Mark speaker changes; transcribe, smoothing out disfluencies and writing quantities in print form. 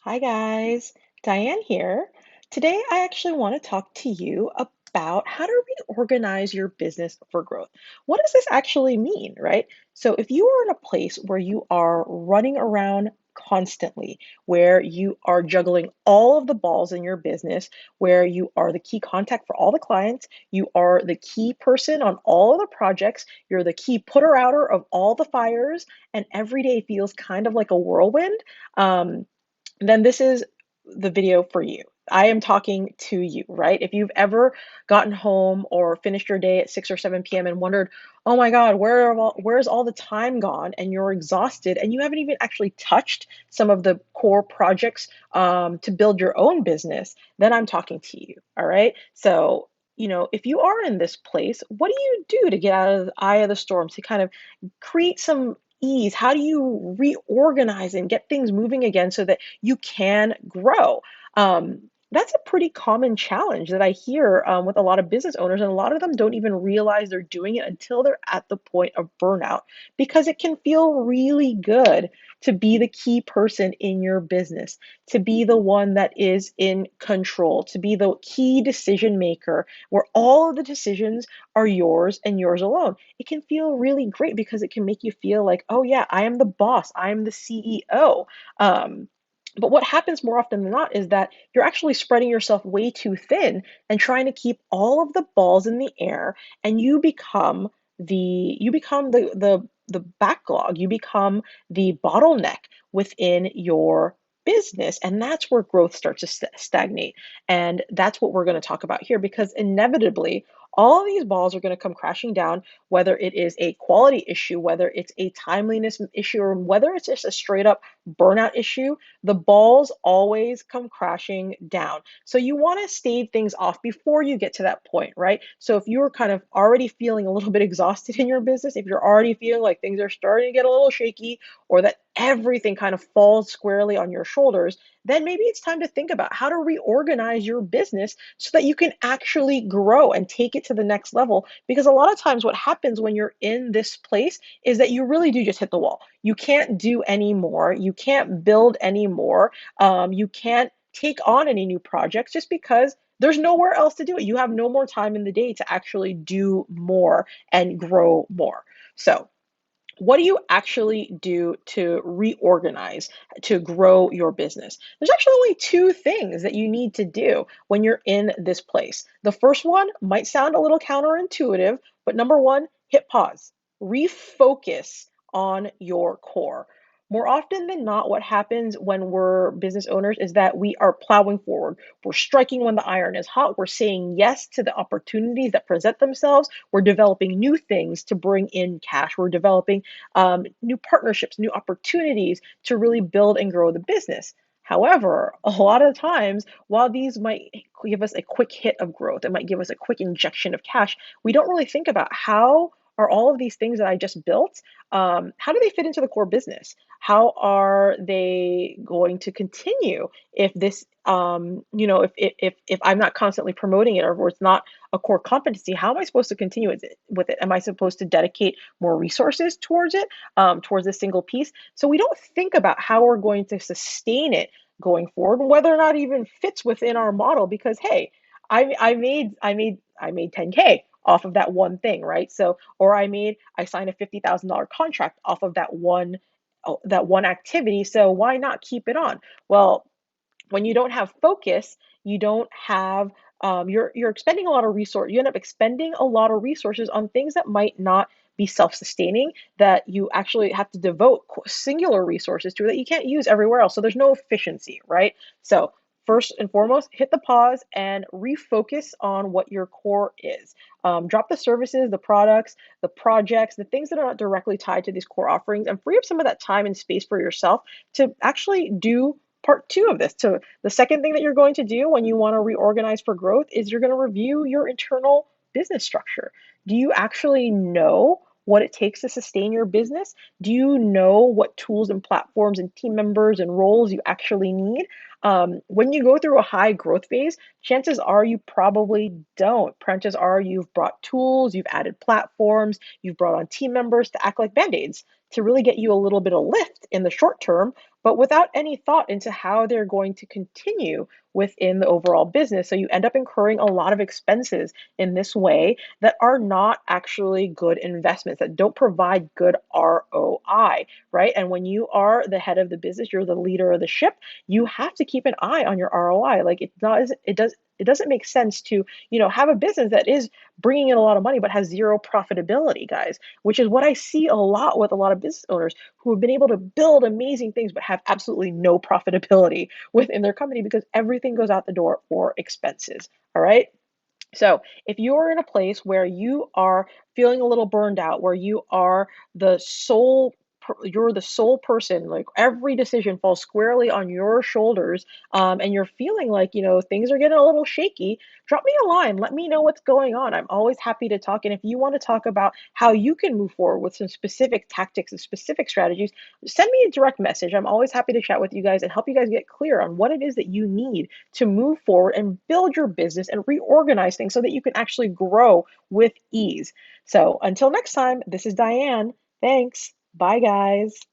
Speaker 1: Hi guys, Diane here. Today I actually want to talk to you about how to reorganize your business for growth. What does this actually mean, right? So if you are in a place where you are running around constantly, where you are juggling all of the balls in your business, where you are the key contact for all the clients, you are the key person on all of the projects, you're the key putter-outer of all the fires, and every day feels kind of like a whirlwind. Then this is the video for you. I am talking to you, right? If you've ever gotten home or finished your day at 6 or 7 p.m. and wondered, oh my God, where's all the time gone? And you're exhausted and you haven't even actually touched some of the core projects to build your own business, then I'm talking to you, all right? So, if you are in this place, what do you do to get out of the eye of the storm, to kind of create some ease? How do you reorganize and get things moving again so that you can grow? Um, that's a pretty common challenge that I hear with a lot of business owners, and a lot of them don't even realize they're doing it until they're at the point of burnout because it can feel really good to be the key person in your business, to be the one that is in control, to be the key decision maker where all of the decisions are yours and yours alone. It can feel really great because it can make you feel like, oh yeah, I am the boss, I am the CEO. Um, but what happens more often than not is that you're actually spreading yourself way too thin and trying to keep all of the balls in the air, and you become the backlog, you become the bottleneck within your business, and that's where growth starts to stagnate. And that's what we're going to talk about here, because inevitably all of these balls are going to come crashing down, whether it is a quality issue, whether it's a timeliness issue, or whether it's just a straight up burnout issue. The balls always come crashing down. So you want to stave things off before you get to that point, right? So if you're kind of already feeling a little bit exhausted in your business, if you're already feeling like things are starting to get a little shaky, or that everything kind of falls squarely on your shoulders, then maybe it's time to think about how to reorganize your business so that you can actually grow and take it to the next level. Because a lot of times, what happens when you're in this place is that you really do just hit the wall. You can't do any more, you can't build anymore, you can't take on any new projects just because there's nowhere else to do it. You have no more time in the day to actually do more and grow more. So, what do you actually do to reorganize, to grow your business? There's actually only two things that you need to do when you're in this place. The first one might sound a little counterintuitive, but number one, hit pause, refocus on your core. More often than not, what happens when we're business owners is that we are plowing forward. We're striking when the iron is hot. We're saying yes to the opportunities that present themselves. We're developing new things to bring in cash. We're developing new partnerships, new opportunities to really build and grow the business. However, a lot of times, while these might give us a quick hit of growth, it might give us a quick injection of cash, we don't really think about how are all of these things that I just built, how do they fit into the core business? How are they going to continue if this, if I'm not constantly promoting it, or it's not a core competency? How am I supposed to continue with it? Am I supposed to dedicate more resources towards it, towards this single piece? So we don't think about how we're going to sustain it going forward, whether or not it even fits within our model. Because hey, I made 10K off of that one thing, right? So, or I signed a $50,000 contract off of that one activity. So why not keep it on? Well, when you don't have focus, you don't have you're expending a lot of resource. You end up expending a lot of resources on things that might not be self-sustaining, that you actually have to devote singular resources to, that you can't use everywhere else. So there's no efficiency, right? So first and foremost, hit the pause and refocus on what your core is. Drop the services, the products, the projects, the things that are not directly tied to these core offerings, and free up some of that time and space for yourself to actually do part two of this. So the second thing that you're going to do when you want to reorganize for growth is you're going to review your internal business structure. Do you actually know what it takes to sustain your business? Do you know what tools and platforms and team members and roles you actually need? When you go through a high growth phase, chances are you probably don't. Chances are you've brought tools, you've added platforms, you've brought on team members to act like band-aids to really get you a little bit of lift in the short term, but without any thought into how they're going to continue within the overall business. So you end up incurring a lot of expenses in this way that are not actually good investments, that don't provide good ROI, right? And when you are the head of the business, you're the leader of the ship, you have to keep an eye on your ROI. Like it doesn't make sense to, have a business that is bringing in a lot of money but has zero profitability, guys, which is what I see a lot with a lot of business owners who have been able to build amazing things but have absolutely no profitability within their company because everything goes out the door for expenses. All right. So, if you're in a place where you are feeling a little burned out, where you're the sole person, like every decision falls squarely on your shoulders, and you're feeling like, things are getting a little shaky, drop me a line. Let me know what's going on. I'm always happy to talk. And if you want to talk about how you can move forward with some specific tactics and specific strategies, send me a direct message. I'm always happy to chat with you guys and help you guys get clear on what it is that you need to move forward and build your business and reorganize things so that you can actually grow with ease. So until next time, this is Diane. Thanks. Bye, guys.